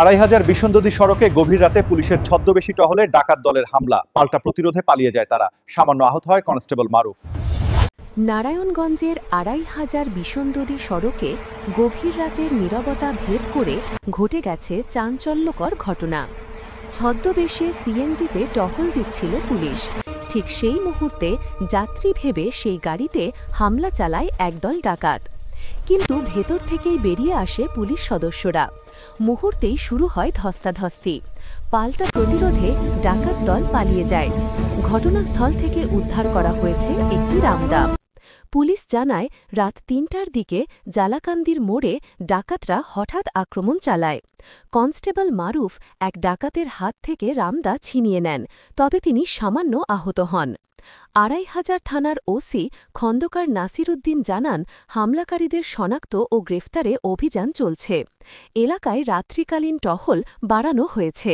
২,৫০০ বিশনদী সড়কে গভীর রাতে পুলিশের ছদ্মবেশী টহলে ডাকাত দলের হামলা, পাল্টা প্রতিরোধে পালিয়ে যায় তারা। সামান্য আহত হয় কনস্টেবল মারুফ। নারায়ণগঞ্জের ২,৫০০ বিশনদী সড়কে গভীর রাতের নীরবতা ভেদ করে ঘটে গেছে চাঞ্চল্যকর ঘটনা। ছদ্মবেশে সিএনজিতে টহল দিচ্ছিল পুলিশ। ঠিক সেই মুহূর্তে যাত্রী ভেবে সেই গাড়িতে হামলা চালায় একদল ডাকাত। কিন্তু ভেতর থেকেই বেরিয়ে আসে পুলিশ সদস্যরা। মুহূর্তেই শুরু হয় ধস্তাধস্তি। পাল্টা প্রতিরোধে ডাকাত দল পালিয়ে যায়। ঘটনাস্থল থেকে উদ্ধার করা হয়েছে একটি রামদা। পুলিশ জানায়, রাত ৩টার দিকে জালাকান্দির মোড়ে ডাকাতরা হঠাৎ আক্রমণ চালায়। কনস্টেবল মারুফ এক ডাকাতের হাত থেকে রামদা ছিনিয়ে নেন, তবে তিনি সামান্য আহত হন। ২,৫০০ থানার ওসি খন্দকার নাসির উদ্দিন জানান, হামলাকারীদের শনাক্ত ও গ্রেফতারে অভিযান চলছে। এলাকায় রাত্রিকালীন টহল বাড়ানো হয়েছে।